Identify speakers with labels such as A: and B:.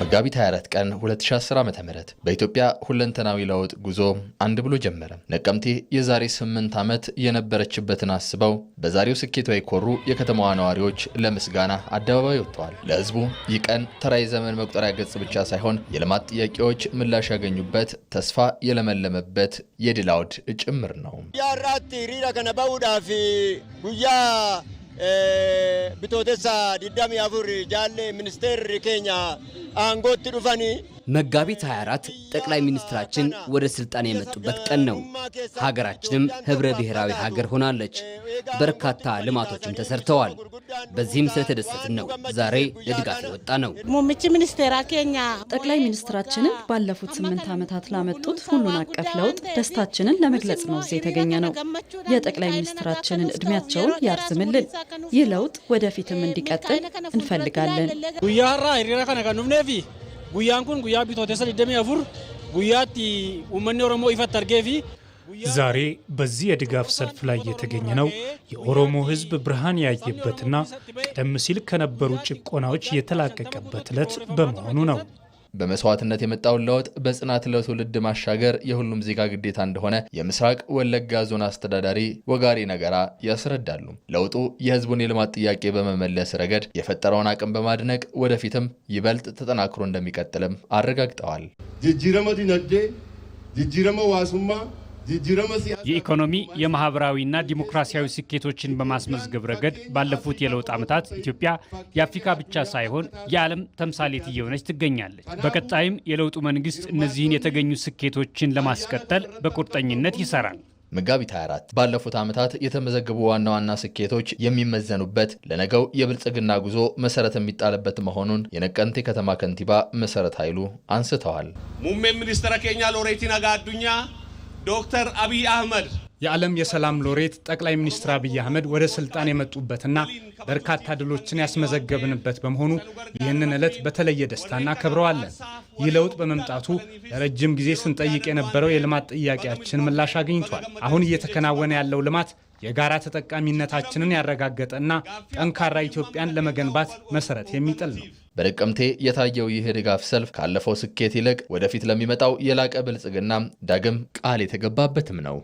A: መጋቢት 24 ቀን 2010 ዓ.ም በኢትዮጵያ ሁለንተናዊ ለውጥ ጉዞ አንድ ብሎ ጀመረ። ነቀምቴ የዛሬ 8 ዓመት የነበረችበትን አስበው በዛሬው ስኬቷ የኮሩ የከተማዋ ነዋሪዎች ለምስጋና አደባባይ ወጥተዋል። ለህዝቡ ይህ ቀን ተራ የዘመን መቁጠሪያ ገጽ ብቻ ሳይሆን የልማት ጥያቄዎች ምላሽ ያገኙበት፣ ተስፋ የለመለመበት የድል አውድ ጭምር ነው።
B: ያራቲ ሪራ ከነበውዳፊ ጉያ ቢቶቴሳ ዲዳሚ አፉር ጃሌ ሚኒስቴር ኬኛ አንጎት ዱፋኒ
C: መጋቢት 24 ጠቅላይ ሚኒስትራችን ወደ ስልጣን የመጡበት ቀን ነው። ሀገራችንም ህብረ ብሔራዊ ሀገር ሆናለች። በርካታ ልማቶችም ተሰርተዋል። በዚህም ስለተደሰትን ነው ዛሬ ለድጋፍ የወጣ ነው።
D: ሙምቺ ሚኒስቴር ኬኛ
E: ጠቅላይ ሚኒስትራችንን ባለፉት 8 ዓመታት ላመጡት ሁሉን አቀፍ ለውጥ ደስታችንን ለመግለጽ ነው እዚህ የተገኘ ነው። የጠቅላይ ሚኒስትራችንን እድሜያቸውን ያርዝምልን። ይህ ለውጥ ወደፊትም እንዲቀጥል እንፈልጋለን።
F: ጉያራ ሪራ ከነከኑምኔፊ ጉያንኩን ጉያ ቢቶቴሰ ዲደሚ አፉር ጉያቲ ኡመኔ ኦሮሞ ይፈተርጌፊ
G: ዛሬ በዚህ የድጋፍ ሰልፍ ላይ የተገኘ ነው የኦሮሞ ህዝብ ብርሃን ያየበትና ቀደም ሲል ከነበሩ ጭቆናዎች የተላቀቀበት ዕለት በመሆኑ ነው።
A: በመስዋዕትነት የመጣውን ለውጥ በጽናት ለትውልድ ማሻገር የሁሉም ዜጋ ግዴታ እንደሆነ የምስራቅ ወለጋ ዞን አስተዳዳሪ ወጋሪ ነገራ ያስረዳሉ። ለውጡ የህዝቡን የልማት ጥያቄ በመመለስ ረገድ የፈጠረውን አቅም በማድነቅ ወደፊትም ይበልጥ ተጠናክሮ እንደሚቀጥልም አረጋግጠዋል።
B: ጅጅረመ ዲነግዴ ጅጅረመ ዋሱማ
H: የኢኮኖሚ የማህበራዊና ዲሞክራሲያዊ ስኬቶችን በማስመዝገብ ረገድ ባለፉት የለውጥ ዓመታት ኢትዮጵያ የአፍሪካ ብቻ ሳይሆን የዓለም ተምሳሌት እየሆነች ትገኛለች። በቀጣይም የለውጡ መንግስት እነዚህን የተገኙ ስኬቶችን ለማስቀጠል በቁርጠኝነት ይሰራል።
A: መጋቢት 24 ባለፉት ዓመታት የተመዘገቡ ዋና ዋና ስኬቶች የሚመዘኑበት፣ ለነገው የብልጽግና ጉዞ መሰረት የሚጣልበት መሆኑን የነቀምቴ ከተማ ከንቲባ መሰረት ኃይሉ አንስተዋል።
I: ሙሜ ሚኒስትር ኬኛ ሎሬቲ ነጋ አዱኛ ዶክተር አብይ አህመድ
G: የዓለም የሰላም ሎሬት ጠቅላይ ሚኒስትር አብይ አህመድ ወደ ስልጣን የመጡበትና በርካታ ድሎችን ያስመዘገብንበት በመሆኑ ይህንን ዕለት በተለየ ደስታ እናከብረዋለን። ይህ ለውጥ በመምጣቱ ለረጅም ጊዜ ስንጠይቅ የነበረው የልማት ጥያቄያችን ምላሽ አግኝቷል። አሁን እየተከናወነ ያለው ልማት የጋራ ተጠቃሚነታችንን ያረጋገጠና ጠንካራ ኢትዮጵያን ለመገንባት መሰረት የሚጥል ነው።
A: በነቀምቴ የታየው ይህ ድጋፍ ሰልፍ ካለፈው ስኬት ይልቅ ወደፊት ለሚመጣው የላቀ ብልጽግና ዳግም ቃል የተገባበትም ነው።